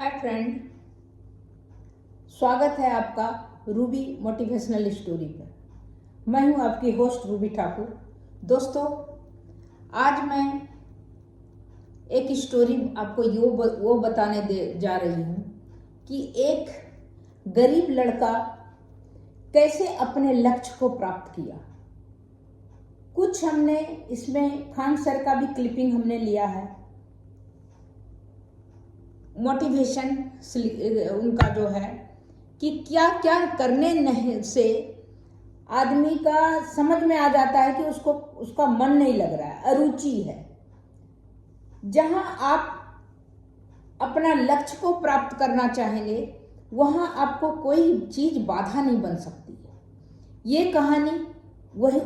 Hi friend, स्वागत है आपका रूबी मोटिवेशनल स्टोरी पर। मैं हूं आपकी होस्ट रूबी ठाकुर। दोस्तों, आज मैं एक स्टोरी आपको वो बताने जा रही हूं कि एक गरीब लड़का कैसे अपने लक्ष्य को प्राप्त किया। कुछ हमने इसमें खान सर का भी क्लिपिंग हमने लिया है। मोटिवेशन उनका जो है कि क्या क्या करने नहीं से आदमी का समझ में आ जाता है कि उसका मन नहीं लग रहा है, अरुचि है। जहां आप अपना लक्ष्य को प्राप्त करना चाहेंगे वहां आपको कोई चीज बाधा नहीं बन सकती है। ये कहानी वही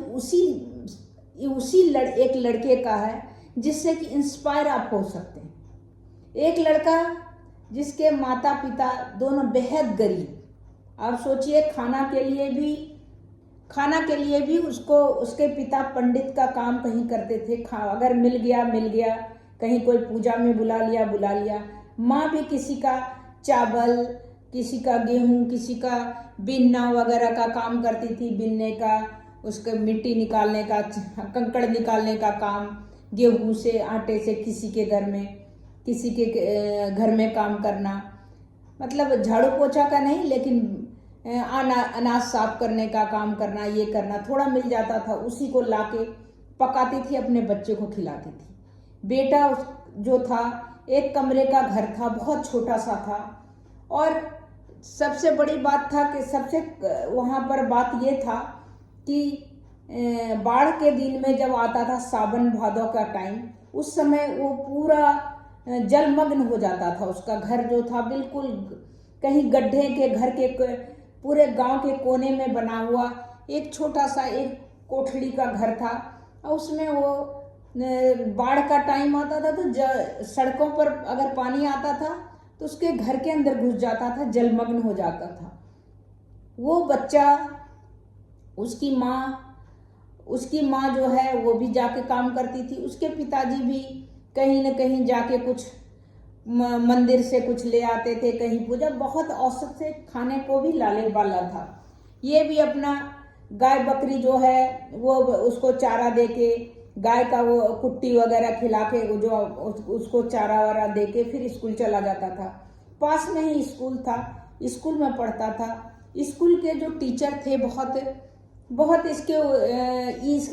एक लड़के का है जिससे कि इंस्पायर आप हो सकते हैं। एक लड़का जिसके माता पिता दोनों बेहद गरीब, आप सोचिए खाना के लिए भी उसके पिता पंडित का काम कहीं करते थे। अगर मिल गया, कहीं कोई पूजा में बुला लिया। माँ भी किसी का चावल, किसी का गेहूं, किसी का बिनना वगैरह का काम करती थी, बिनने का, उसके मिट्टी निकालने का, कंकड़ निकालने का काम, गेहूं से, आटे से, किसी के घर में काम करना, मतलब झाड़ू पोछा का नहीं, लेकिन अनाज साफ करने का काम करना, ये करना। थोड़ा मिल जाता था उसी को लाके पकाती थी, अपने बच्चे को खिलाती थी। बेटा जो था, एक कमरे का घर था, बहुत छोटा सा था। और सबसे बड़ी बात था कि वहाँ पर बात ये था कि बाढ़ के दिन में जब आता था सावन भादों का टाइम, उस समय वो पूरा जलमग्न हो जाता था। उसका घर जो था बिल्कुल कहीं गड्ढे के घर के पूरे गांव के कोने में बना हुआ एक छोटा सा एक कोठड़ी का घर था। और उसमें वो बाढ़ का टाइम आता था तो सड़कों पर अगर पानी आता था तो उसके घर के अंदर घुस जाता था, जलमग्न हो जाता था। वो बच्चा, उसकी माँ जो है वो भी जाके काम करती थी। उसके पिताजी भी कहीं न कहीं जाके कुछ मंदिर से कुछ ले आते थे, कहीं पूजा, बहुत औसत से खाने को भी लाले वाला था। ये भी अपना गाय बकरी जो है वो उसको चारा दे के, गाय का वो कुट्टी वगैरह खिला के, जो उसको चारा वारा दे के फिर स्कूल चला जाता था। पास में ही स्कूल था, स्कूल में पढ़ता था। स्कूल के जो टीचर थे बहुत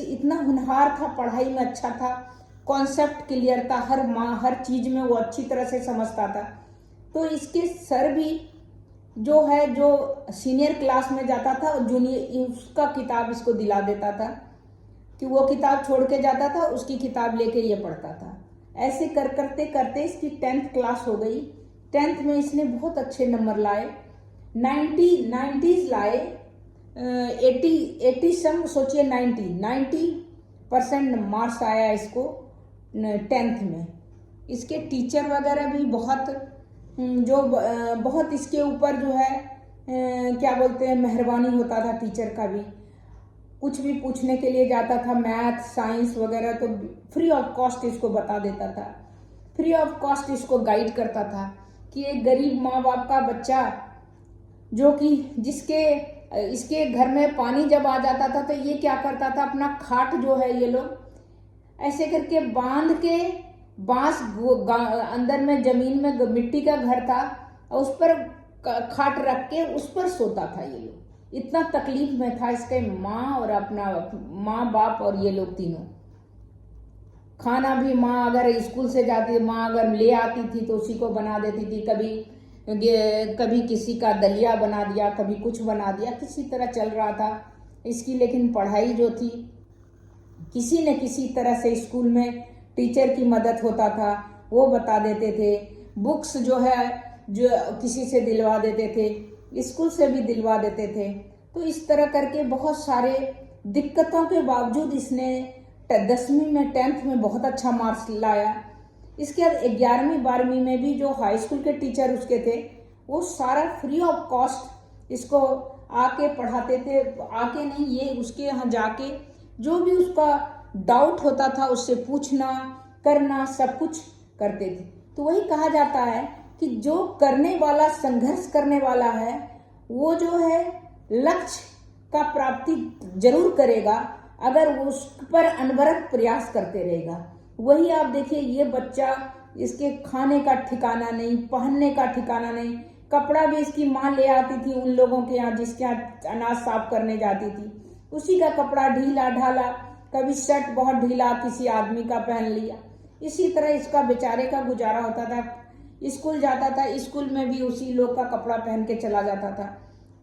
इतना होनहार था, पढ़ाई में अच्छा था, कॉन्सेप्ट क्लियर था, हर चीज में वो अच्छी तरह से समझता था। तो इसके सर भी जो सीनियर क्लास में जाता था, जूनियर, उसका किताब इसको दिला देता था कि वो किताब छोड़ के जाता था, उसकी किताब लेके ये पढ़ता था। ऐसे करते करते इसकी 10th क्लास हो गई। 10th में इसने बहुत अच्छे नंबर लाए, 90s लाए, 80 सम, सोचिए 90% मार्क्स आया इसको 10th में। इसके टीचर वगैरह भी बहुत इसके ऊपर जो है क्या बोलते हैं, मेहरबानी होता था टीचर का भी। कुछ भी पूछने के लिए जाता था, मैथ साइंस वगैरह, तो फ्री ऑफ कॉस्ट इसको बता देता था, फ्री ऑफ कॉस्ट इसको गाइड करता था कि एक गरीब माँ बाप का बच्चा जो कि इसके घर में पानी जब आ जाता था तो ये क्या करता था, अपना खाट जो है, ये लोग ऐसे करके बांध के, बांस अंदर में जमीन में मिट्टी का घर था, और उस पर खाट रख के उस पर सोता था ये लोग। इतना तकलीफ में था इसके माँ और अपना माँ बाप, और ये लोग तीनों। खाना भी माँ अगर स्कूल से जाती, माँ अगर ले आती थी तो उसी को बना देती थी। कभी किसी का दलिया बना दिया, कभी कुछ बना दिया, किसी तरह चल रहा था इसकी। लेकिन पढ़ाई जो थी, किसी न किसी तरह से स्कूल में टीचर की मदद होता था, वो बता देते थे। बुक्स जो है जो किसी से दिलवा देते थे, स्कूल से भी दिलवा देते थे। तो इस तरह करके बहुत सारे दिक्कतों के बावजूद इसने 10वीं में 10th में बहुत अच्छा मार्क्स लाया। इसके बाद 11वीं 12वीं में भी जो हाई स्कूल के टीचर उसके थे, वो सारा फ्री ऑफ कॉस्ट इसको आके पढ़ाते थे। आके नहीं, ये उसके यहाँ जाके जो भी उसका डाउट होता था उससे पूछना करना, सब कुछ करते थे। तो वही कहा जाता है कि जो करने वाला, संघर्ष करने वाला है, वो जो है लक्ष्य का प्राप्ति जरूर करेगा अगर वो उस पर अनवरत प्रयास करते रहेगा। वही आप देखिए, ये बच्चा, इसके खाने का ठिकाना नहीं, पहनने का ठिकाना नहीं, कपड़ा भी इसकी माँ ले आती थी उन लोगों के यहाँ जिसके यहाँ अनाज साफ करने जाती थी, उसी का कपड़ा ढीला ढाला, कभी शर्ट बहुत ढीला किसी आदमी का पहन लिया। इसी तरह इसका बेचारे का गुजारा होता था। स्कूल जाता था, स्कूल में भी उसी लोग का कपड़ा पहन के चला जाता था।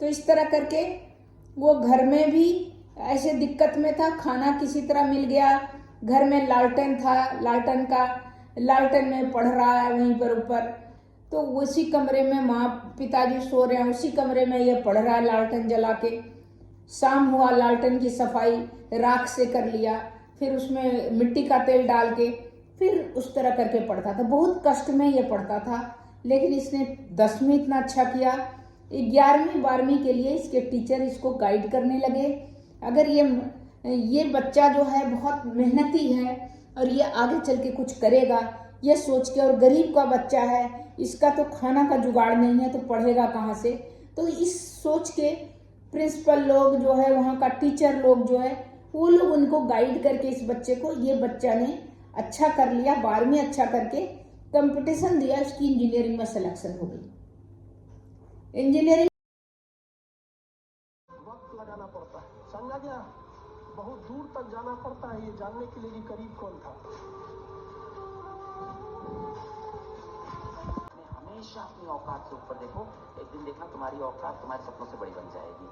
तो इस तरह करके वो घर में भी ऐसे दिक्कत में था, खाना किसी तरह मिल गया, घर में लालटेन था, लालटेन में पढ़ रहा है वहीं पर ऊपर, तो उसी कमरे में माँ पिताजी सो रहे हैं, उसी कमरे में ये पढ़ रहा है लालटेन जला के। शाम हुआ, लालटेन की सफाई राख से कर लिया, फिर उसमें मिट्टी का तेल डाल के फिर उस तरह करके पढ़ता था। बहुत कष्ट में ये पढ़ता था, लेकिन इसने 10वीं इतना अच्छा किया। 11वीं 12वीं के लिए इसके टीचर इसको गाइड करने लगे। अगर ये बच्चा जो है बहुत मेहनती है और ये आगे चल के कुछ करेगा, ये सोच के, और गरीब का बच्चा है, इसका तो खाना का जुगाड़ नहीं है तो पढ़ेगा कहाँ से, तो इस सोच के प्रिंसिपल लोग जो है, वहाँ का टीचर लोग जो है, वो लोग उनको गाइड करके इस बच्चे को, ये बच्चा ने अच्छा कर लिया, 12वीं अच्छा करके कंपटीशन दिया, उसकी इंजीनियरिंग में सिलेक्शन हो गई। इंजीनियरिंग वक्त लगाना पड़ता है, समझा गया? बहुत दूर तक जाना पड़ता है ये जानने के लिए कि करीब कौन था। हमेशा अपनी औकात से ऊपर देखो, एक दिन देखना तुम्हारी औकात तुम्हारे सपनों से बड़ी बन जाएगी।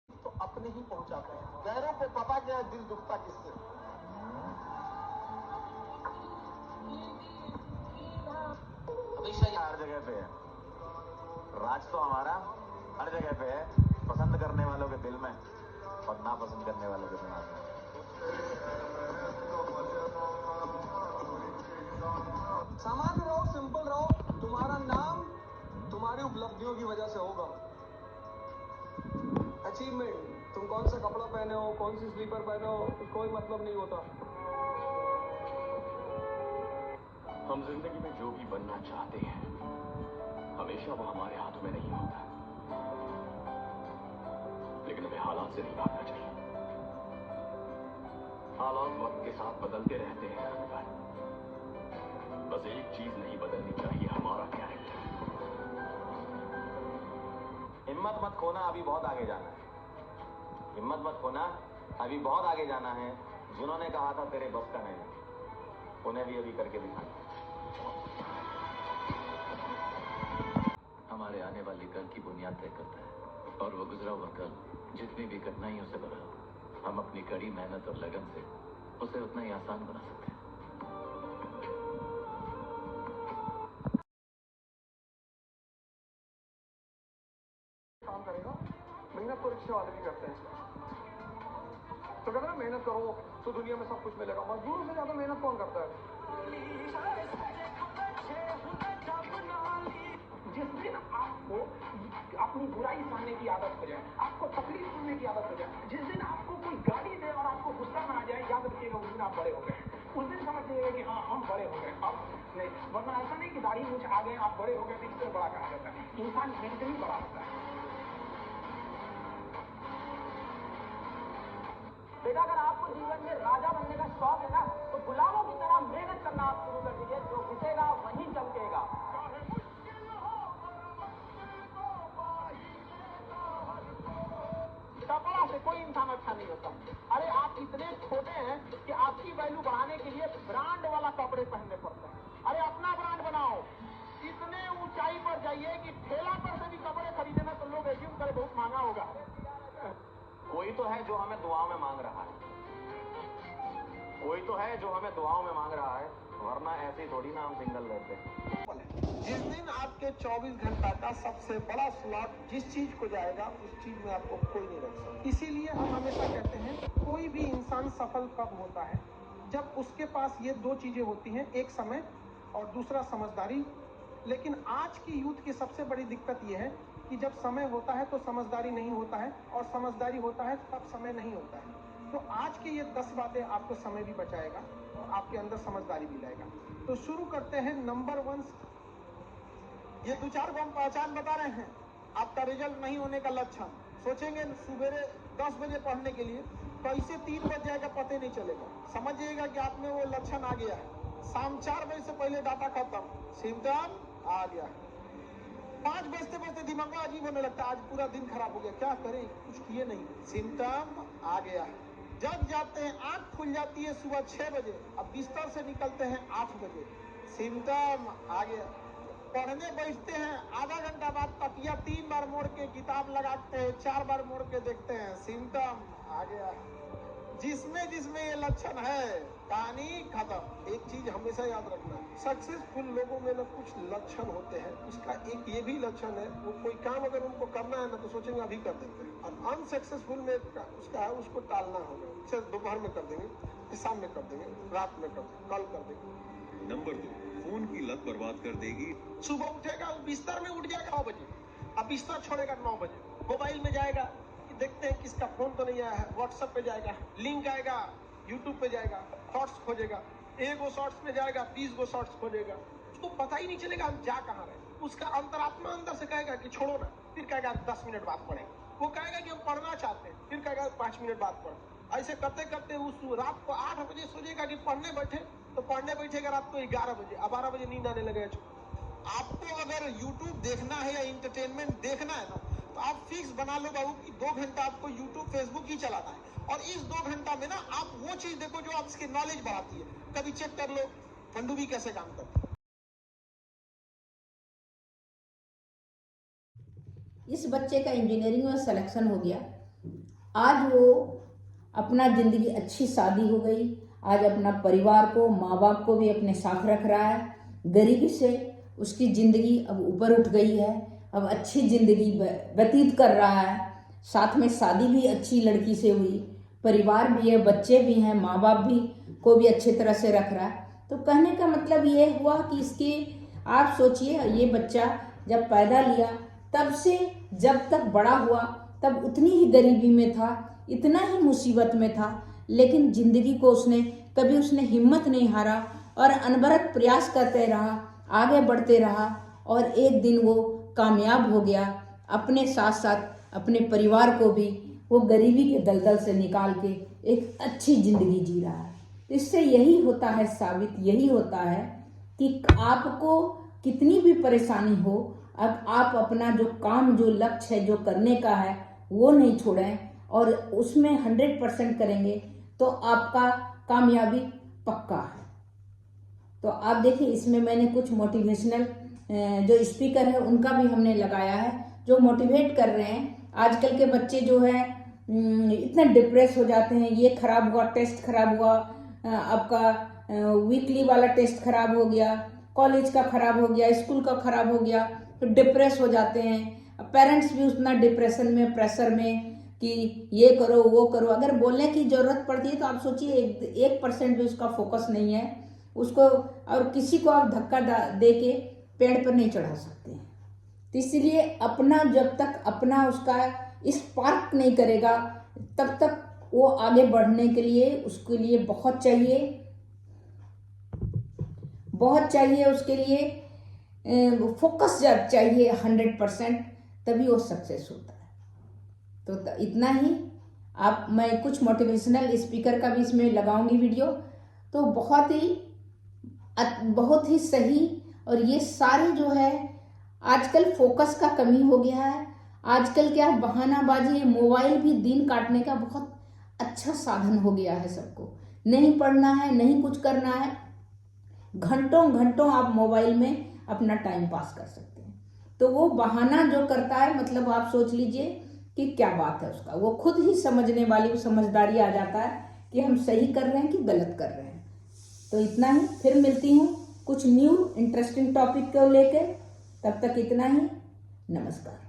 तो अपने ही पहुंचाते हैं, गैरों को पता क्या दिल दुखता किससे। हमेशा ये हर जगह पे है, राज तो हमारा हर जगह पे है, पसंद करने वालों के दिल में और नापसंद करने वालों के दिमाग में। सामान्य रहो, सिंपल रहो, तुम्हारा नाम तुम्हारी उपलब्धियों की वजह से होगा। अचीवमेंट, तुम कौन सा कपड़ा पहने हो, कौन सी स्लीपर पहने हो, कोई मतलब नहीं होता। हम जिंदगी में जो भी बनना चाहते हैं, हमेशा वो हमारे हाथों में नहीं होता, लेकिन हमें हालात से नहीं भागना चाहिए। हालात वक्त के साथ बदलते रहते हैं अकबर, बस एक चीज नहीं बदलनी चाहिए, हमारा कैरेक्टर। हिम्मत मत खोना, अभी बहुत आगे जाना है। हिम्मत मत खोना, अभी बहुत आगे जाना है। जिन्होंने कहा था तेरे बस का नहीं, उन्हें भी अभी करके दिखाना। हमारे आने वाली कल की बुनियाद तय करता है, और वो गुजरा हुआ कल जितनी भी कठिनाइयों से भरा हो, हम अपनी कड़ी मेहनत और लगन से उसे उतना ही आसान बना सकते हैं। काम करेगा, मेहनत तो रिक्शे वाले भी करते हैं। तो कहते हैं ना, मेहनत करो तो दुनिया में सब कुछ मिलेगा। मजदूरों से ज्यादा मेहनत कौन करता है? जिस दिन आपको अपनी बुराई सहने की आदत हो जाए, आपको तकलीफ सुनने की आदत हो जाए, जिस दिन आपको कोई गाली दे और आपको गुस्सा ना आ जाए, याद रखिएगा उस दिन आप बड़े हो गए। उस दिन समझ लीजिएगा कि हाँ हम बड़े हो गए। अब नहीं, वरना ऐसा नहीं कि दाढ़ी मूंछ आ गए आप बड़े हो गए, तो इससे बड़ा कहा जाता है। इंसान मेंटली बड़ा होता है। बेटा, अगर आपको जीवन में राजा बनने का शौक है ना, तो गुलामों की तरह मेहनत करना आप शुरू कर दीजिए। जो घुसेगा वहीं चमकेगा। कपड़ा से कोई इंसान अच्छा नहीं होता। अरे आप इतने छोटे हैं कि आपकी वैल्यू बढ़ाने के लिए ब्रांड वाला कपड़े पहनने पड़ते हैं। अरे अपना ब्रांड बनाओ। इतने ऊंचाई पर जाइए कि ठेला पर से भी कपड़े खरीदे ना तो लोग एज्यूम करे बहुत महंगा होगा। कोई तो है जो हमें दुआओं में मांग रहा है, कोई तो है जो हमें दुआओं में मांग रहा है, वरना ऐसे थोड़ी ना हम सिंगल रहते हैं। जिस दिन आपके 24 घंटा का सबसे बड़ा स्लॉट जिस चीज को जाएगा, उस चीज में आपको कोई नहीं रख सकता। इसीलिए हम हमेशा कहते हैं, कोई भी इंसान सफल कब होता है? जब उसके पास ये दो चीजें होती हैं, एक समय और दूसरा समझदारी। लेकिन आज की यूथ की सबसे बड़ी दिक्कत यह है कि जब समय होता है तो समझदारी नहीं होता है, और समझदारी होता है तब समय नहीं होता है। तो आज के ये 10 बातें आपको समय भी बचाएगा और आपके अंदर समझदारी भी लाएगा। तो शुरू करते हैं। नंबर 1, ये 2-4 को हम पहचान बता रहे हैं आपका रिजल्ट नहीं होने का लक्षण। सोचेंगे सुबह 10 बजे पढ़ने के लिए, कैसे 3 बज जाएगा पता नहीं चलेगा। समझिएगा कि आप में वो लक्षण आ गया है। शाम 4 बजे से पहले डाटा खत्म, सिम्टम आ गया। 5 बजते बजते दिमाग में अजीब होने लगता है, आज पूरा दिन खराब हो गया, क्या करें, कुछ किए नहीं, सिम्टम आ गया। जग जाते हैं, आंख खुल जाती है सुबह 6 बजे, अब बिस्तर से निकलते हैं 8 बजे, सिम्टम आ गया। पढ़ने बैठते हैं, आधा घंटा बाद तकिया 3 बार मोड़ के किताब लगाते हैं, 4 बार मोड़ के देखते हैं, सिम्टम आ गया। जिसमें ये लक्षण है, कहानी खत्म। एक चीज हमेशा याद रखना, सक्सेसफुल लोगों में ना कुछ लक्षण होते हैं। उसका एक ये भी लक्षण है, वो कोई काम अगर उनको करना है ना तो सोचेंगे अभी कर देते हैं, और अनसक्सेसफुल में उसका है उसको टालना होगा। उसे दोपहर में कर देंगे, शाम में कर देंगे, रात में कर देंगे, कल कर देंगे। नंबर 2, फोन की लत बर्बाद कर देगी। सुबह उठेगा, बिस्तर में उठ जाएगा 9 बजे, अब बिस्तर छोड़ेगा 9 बजे, मोबाइल में जाएगा, देखते हैं किसका फोन तो नहीं आया है, व्हाट्सएप पे जाएगा, लिंक आएगा, यूट्यूब पे जाएगा, शॉर्ट्स खोजेगा, 1 गो शॉर्ट्स में जाएगा, 20 गो शॉर्ट्स खोजेगा, उसको पता ही नहीं चलेगा हम जा कहाँ रहे। उसका अंतरात्मा अंदर से कहेगा कि छोड़ो ना, फिर कहेगा 10 मिनट बाद पढ़ेंगे। वो कहेगा कि हम पढ़ना चाहते हैं, फिर कहेगा 5 मिनट बाद पढ़। ऐसे करते करते उस रात को 8 बजे सोचेगा कि पढ़ने बैठे, तो पढ़ने बैठेगा रात को 11 बजे, अब 12 बजे नींद आने लगेगा। आपको अगर YouTube देखना है या इंटरटेनमेंट देखना है ना, तो आप फिक्स बना लो बाबू कि 2 घंटा आपको YouTube, Facebook ही चलाना है, और इस 2 घंटा में ना आप वो चीज देखो जो आपकी नॉलेज बढ़ाती है। कभी चेक कर लो पनडुब्बी कैसे काम करती है। इस बच्चे का इंजीनियरिंग में सिलेक्शन हो गया। आज वो अपना जिंदगी, अच्छी शादी हो गई, आज अपना परिवार को, माँ बाप को भी अपने साथ रख रहा है। गरीबी से उसकी जिंदगी अब ऊपर उठ गई है, अब अच्छी जिंदगी व्यतीत कर रहा है। साथ में शादी भी अच्छी लड़की से हुई, परिवार भी है, बच्चे भी हैं, माँ बाप भी को भी अच्छी तरह से रख रहा है। तो कहने का मतलब ये हुआ कि इसके, आप सोचिए, ये बच्चा जब पैदा लिया तब से जब तक बड़ा हुआ तब उतनी ही गरीबी में था, इतना ही मुसीबत में था, लेकिन जिंदगी को उसने हिम्मत नहीं हारा और अनवरत प्रयास करते रहा, आगे बढ़ते रहा, और एक दिन वो कामयाब हो गया। अपने साथ साथ अपने परिवार को भी वो गरीबी के दलदल से निकाल के एक अच्छी जिंदगी जी रहा है। तो इससे यही होता है साबित, यही होता है कि आपको कितनी भी परेशानी हो, अब आप अपना जो काम, जो लक्ष्य है, जो करने का है, वो नहीं छोड़ें और उसमें 100% करेंगे तो आपका कामयाबी पक्का है। तो आप देखिए, इसमें मैंने कुछ मोटिवेशनल जो स्पीकर है उनका भी हमने लगाया है, जो मोटिवेट कर रहे हैं। आजकल के बच्चे जो है इतना डिप्रेस हो जाते हैं, ये खराब हुआ, टेस्ट खराब हुआ, आपका वीकली वाला टेस्ट खराब हो गया, कॉलेज का खराब हो गया, स्कूल का खराब हो गया, तो डिप्रेस हो जाते हैं। पेरेंट्स भी उतना डिप्रेशन में, प्रेशर में कि ये करो वो करो। अगर बोलने की जरूरत पड़ती है तो आप सोचिए 1% भी उसका फोकस नहीं है उसको, और किसी को आप धक्का दे के पेड़ पर नहीं चढ़ा सकते हैं। तो इसलिए अपना, जब तक अपना उसका स्पार्क नहीं करेगा तब तक वो आगे बढ़ने के लिए, उसके लिए बहुत चाहिए उसके लिए फोकस चाहिए 100%, तभी वो सक्सेस होता है। तो इतना ही। मैं कुछ मोटिवेशनल स्पीकर का भी इसमें लगाऊंगी वीडियो, तो बहुत ही सही। और ये सारे जो है, आजकल फोकस का कमी हो गया है। आजकल क्या बहानाबाजी, मोबाइल भी दिन काटने का बहुत अच्छा साधन हो गया है सबको। नहीं पढ़ना है, नहीं कुछ करना है, घंटों घंटों आप मोबाइल में अपना टाइम पास कर सकते हैं। तो वो बहाना जो करता है, मतलब आप सोच लीजिए कि क्या बात है उसका, वो खुद ही समझने वाली समझदारी आ जाता है कि हम सही कर रहे हैं कि गलत कर रहे हैं। तो इतना ही, फिर मिलती हूँ कुछ न्यू इंटरेस्टिंग टॉपिक को लेकर। तब तक इतना ही, नमस्कार।